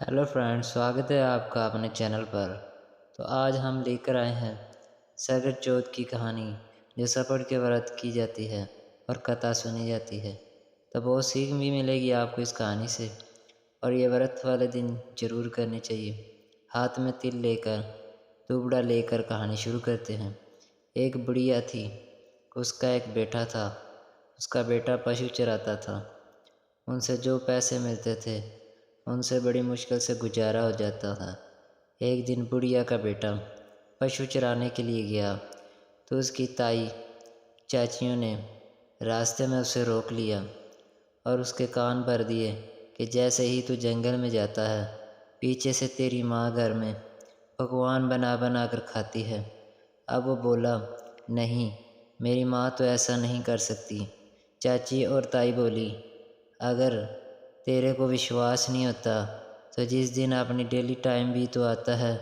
Hello friends, स्वागत है आपका अपने चैनल पर। तो आज हम लेकर आए हैं सगर चौथ की कहानी, जो सफर के व्रत की जाती है और कथा सुनी जाती है। तो बहुत सीख भी मिलेगी आपको इस कहानी से, और ये व्रत वाले दिन ज़रूर करनी चाहिए। हाथ में तिल लेकर, दुबड़ा लेकर कहानी शुरू करते हैं। एक बुढ़िया थी, उसका एक बेटा था। उसका बेटा पशु चराता था। उनसे जो पैसे मिलते थे उनसे बड़ी मुश्किल से गुजारा हो जाता था। एक दिन बुढ़िया का बेटा पशु चराने के लिए गया तो उसकी ताई चाचियों ने रास्ते में उसे रोक लिया और उसके कान भर दिए कि जैसे ही तू जंगल में जाता है, पीछे से तेरी माँ घर में पकवान बना बना कर खाती है। अब वो बोला, नहीं, मेरी माँ तो ऐसा नहीं कर सकती। चाची और ताई बोली, अगर तेरे को विश्वास नहीं होता तो जिस दिन अपनी डेली टाइम भी तो आता है,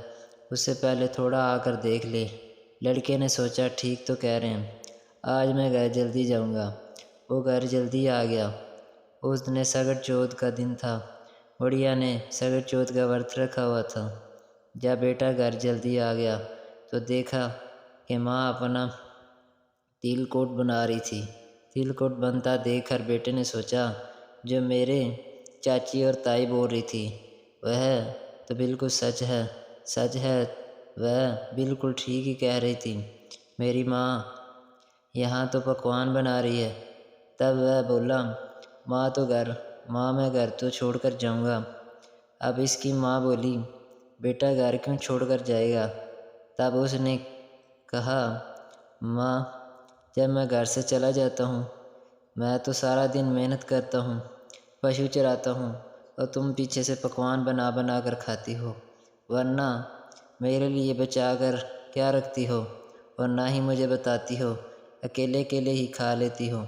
उससे पहले थोड़ा आकर देख ले। लड़के ने सोचा, ठीक तो कह रहे हैं, आज मैं घर जल्दी जाऊंगा। वो घर जल्दी आ गया। उस दिन सगर चौथ का दिन था। बुढ़िया ने सगर चौथ का व्रत रखा हुआ था। जब बेटा घर जल्दी आ गया तो देखा कि माँ अपना तिलकुट बना रही थी। तिलकुट बनता देखकर बेटे ने सोचा, जो मेरे चाची और ताई बोल रही थी वह तो बिल्कुल सच है। सच है, वह बिल्कुल ठीक ही कह रही थी। मेरी माँ यहाँ तो पकवान बना रही है। तब वह बोला, माँ मैं घर तो छोड़कर जाऊँगा। अब इसकी माँ बोली, बेटा घर क्यों छोड़कर जाएगा? तब उसने कहा, माँ, जब मैं घर से चला जाता हूँ, मैं तो सारा दिन मेहनत करता हूँ, पशु चराता हूँ, और तुम पीछे से पकवान बना बना कर खाती हो, वरना मेरे लिए बचा कर क्या रखती हो, और ना ही मुझे बताती हो, अकेले अकेले ही खा लेती हो।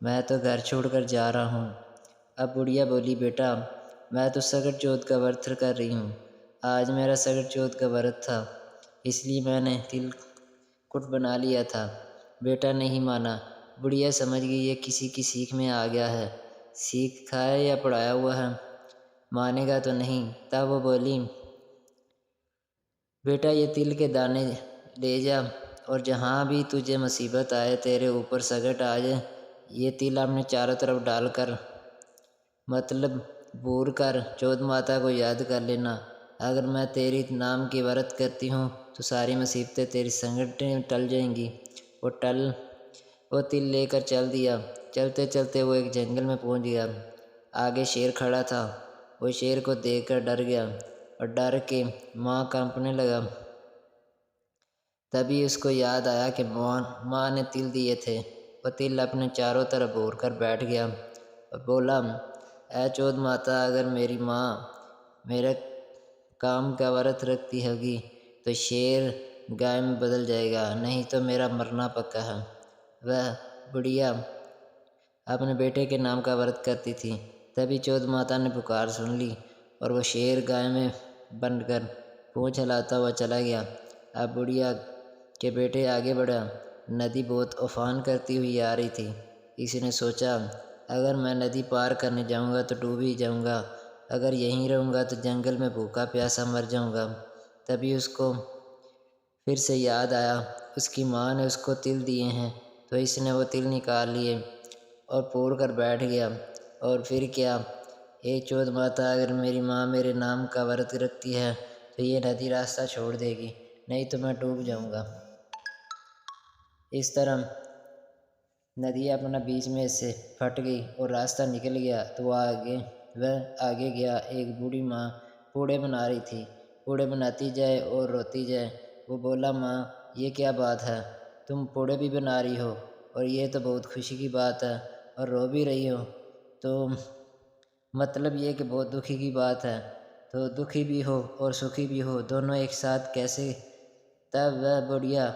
मैं तो घर छोड़कर जा रहा हूँ। अब बुढ़िया बोली, बेटा, मैं तो सगर चौथ का व्रत कर रही हूँ। आज मेरा सगर चौथ का व्रत था, इसलिए मैंने तिलकुट बना लिया था। बेटा नहीं माना। बुढ़िया समझ गई ये किसी की सीख में आ गया है। सीख खाया या पढ़ाया हुआ है, मानेगा तो नहीं। तब वो बोली, बेटा ये तिल के दाने ले जा, और जहाँ भी तुझे मुसीबत आए, तेरे ऊपर संकट आ जाए, ये तिल अपने चारों तरफ डालकर, मतलब बूर कर चौथ माता को याद कर लेना। अगर मैं तेरी नाम की व्रत करती हूँ तो सारी मुसीबतें, तेरी संकटें टल जाएंगी। वो तिल लेकर चल दिया। चलते चलते वो एक जंगल में पहुँच गया। आगे शेर खड़ा था। वो शेर को देखकर डर गया और डर के माँ कांपने लगा। तभी उसको याद आया कि माँ ने तिल दिए थे। वो तिल अपने चारों तरफ भोर कर बैठ गया और बोला, ऐ चौथ माता, अगर मेरी माँ मेरे काम का व्रत रखती होगी तो शेर गाय में बदल जाएगा, नहीं तो मेरा मरना पक्का है। वह बुढ़िया अपने बेटे के नाम का व्रत करती थी। तभी चौथ माता ने पुकार सुन ली और वह शेर गाय में बनकर पूँछ हिलाता हुआ चला गया। अब बुढ़िया के बेटे आगे बढ़ा। नदी बहुत उफान करती हुई आ रही थी। किसी ने सोचा, अगर मैं नदी पार करने जाऊंगा तो डूब ही जाऊंगा, अगर यहीं रहूंगा तो जंगल में भूखा प्यासा मर जाऊंगा। तभी उसको फिर से याद आया, उसकी माँ ने उसको तिल दिए हैं, तो इसने वो तिल निकाल लिए और पोड़ कर बैठ गया। और फिर क्या, हे चौथ माता, अगर मेरी माँ मेरे नाम का व्रत रखती है तो ये नदी रास्ता छोड़ देगी, नहीं तो मैं डूब जाऊंगा। इस तरह नदी अपना बीच में से फट गई और रास्ता निकल गया। तो वह आगे गया। एक बूढ़ी माँ पूड़े बना रही थी। पूड़े बनाती जाए और रोती जाए। वो बोला, माँ, ये क्या बात है, तुम पूड़े भी बना रही हो और ये तो बहुत खुशी की बात है, और रो भी रही हो, तो मतलब ये कि बहुत दुखी की बात है। तो दुखी भी हो और सुखी भी हो, दोनों एक साथ कैसे? तब वह बुढ़िया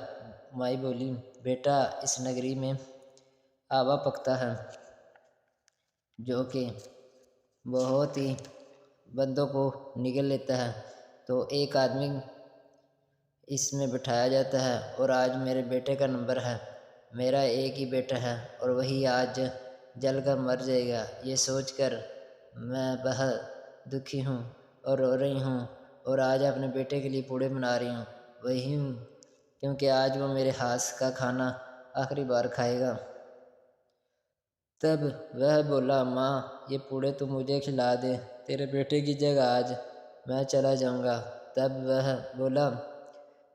माई बोली, बेटा, इस नगरी में आवा पकता है जो कि बहुत ही बंदों को निगल लेता है। तो एक आदमी इसमें बिठाया जाता है, और आज मेरे बेटे का नंबर है। मेरा एक ही बेटा है और वही आज जल कर मर जाएगा। ये सोचकर मैं बहुत दुखी हूँ और रो रही हूँ और आज अपने बेटे के लिए पूड़े बना रही हूँ। वही हूँ क्योंकि आज वो मेरे हाथ का खाना आखिरी बार खाएगा। तब वह बोला, माँ ये पूड़े तो मुझे खिला दे, तेरे बेटे की जगह आज मैं चला जाऊँगा। तब वह बोला,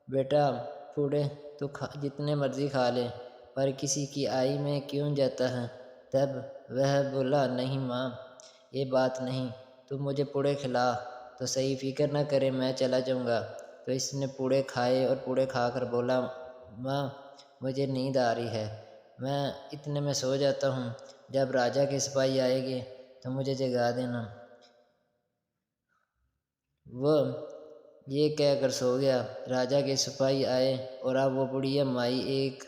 बेटा पूड़े तो जितने मर्जी खा ले, पर किसी की आई में क्यों जाता है। तब वह बोला, नहीं माँ ये बात नहीं, तू मुझे पूड़े खिला तो सही, फिक्र न करे मैं चला जाऊँगा। तो इसने पूड़े खाए और पूड़े खाकर बोला, माँ मुझे नींद आ रही है, मैं इतने में सो जाता हूँ, जब राजा के सिपाही आएंगे तो मुझे जगा देना। वह ये कहकर सो गया। राजा के सिपाही आए और अब वो बुढ़िया माई एक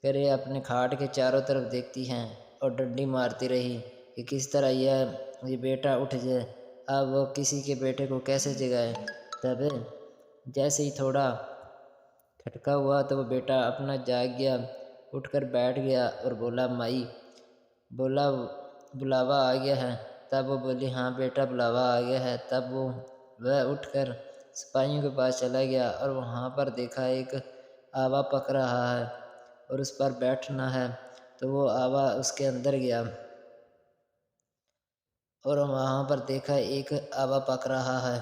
करे अपने खाट के चारों तरफ देखती हैं और डंडी मारती रही कि किस तरह ये बेटा उठ जाए। अब वो किसी के बेटे को कैसे जगाए। तब जैसे ही थोड़ा खटका हुआ तो वो बेटा अपना जाग गया, उठकर बैठ गया और बोला, माई बोला बुलावा आ गया है। तब वो बोली, हाँ बेटा बुलावा आ गया है। तब वह उठकर सिपाहियों के पास चला गया और वहाँ पर देखा एक आवा पक रहा है और उस पर बैठना है। तो वो आवा उसके अंदर गया और वहाँ पर देखा एक आवा पक रहा है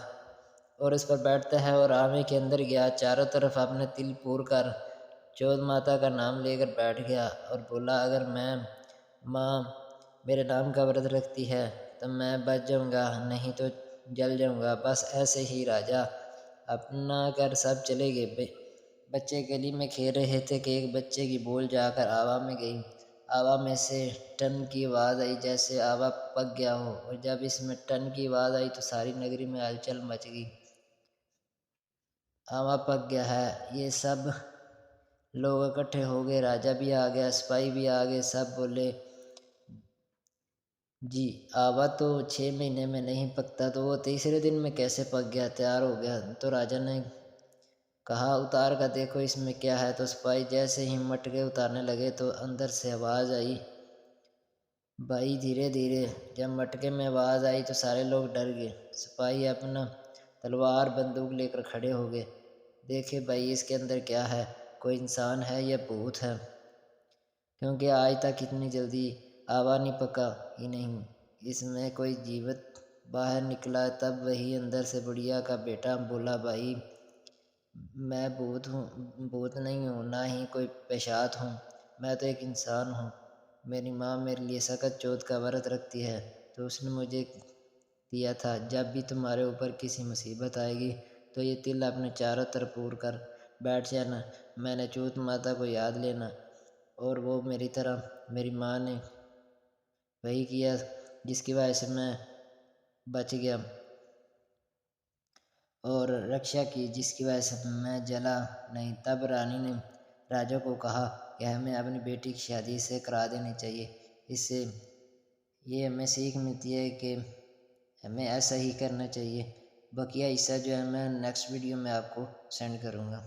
और उस पर बैठता है और आवे के अंदर गया, चारों तरफ अपने तिल पूर कर चौथ माता का नाम लेकर बैठ गया और बोला, अगर मैं माँ मेरे नाम का व्रत रखती है तो मैं बच जाऊंगा, नहीं तो जल जाऊंगा। बस ऐसे ही राजा अपना कर सब चले गए। बच्चे गली में खेल रहे थे कि एक बच्चे की बोल जाकर आवा में गई। आवा में से टन की आवाज़ आई, जैसे आवा पक गया हो। और जब इसमें टन की आवाज़ आई तो सारी नगरी में हलचल मच गई। आवा पक गया है, ये सब लोग इकट्ठे हो गए। राजा भी आ गया, सिपाही भी आ गए। सब बोले, जी आवा तो 6 महीने में नहीं पकता, तो वो तीसरे दिन में कैसे पक गया, तैयार हो गया। तो राजा ने कहा, उतार कर देखो इसमें क्या है। तो सिपाही जैसे ही मटके उतारने लगे तो अंदर से आवाज़ आई, भाई धीरे धीरे। जब मटके में आवाज़ आई तो सारे लोग डर गए। सिपाही अपना तलवार बंदूक लेकर खड़े हो गए। देखे भाई इसके अंदर क्या है, कोई इंसान है या भूत है, क्योंकि आज तक इतनी जल्दी आवा नहीं पका ही नहीं। इसमें कोई जीवित बाहर निकला। तब वही अंदर से बुढ़िया का बेटा बोला, भाई मैं भूत हूँ, भूत नहीं हूँ, ना ही कोई पेशाच हूँ, मैं तो एक इंसान हूँ। मेरी माँ मेरे लिए सखत चौथ का व्रत रखती है, तो उसने मुझे दिया था, जब भी तुम्हारे ऊपर किसी मुसीबत आएगी तो ये तिल अपने चारों तरफ पूर कर बैठ जाना। मैंने चौथ माता को याद लेना। और वो मेरी तरह मेरी माँ ने वही किया, जिसकी वजह से मैं बच गया और रक्षा की, जिसकी वजह से मैं जला नहीं। तब रानी ने राजा को कहा कि हमें अपनी बेटी की शादी से करा देनी चाहिए। इससे ये हमें सीख मिलती है कि हमें ऐसा ही करना चाहिए। बकिया हिस्सा जो है मैं नेक्स्ट वीडियो में आपको सेंड करूँगा।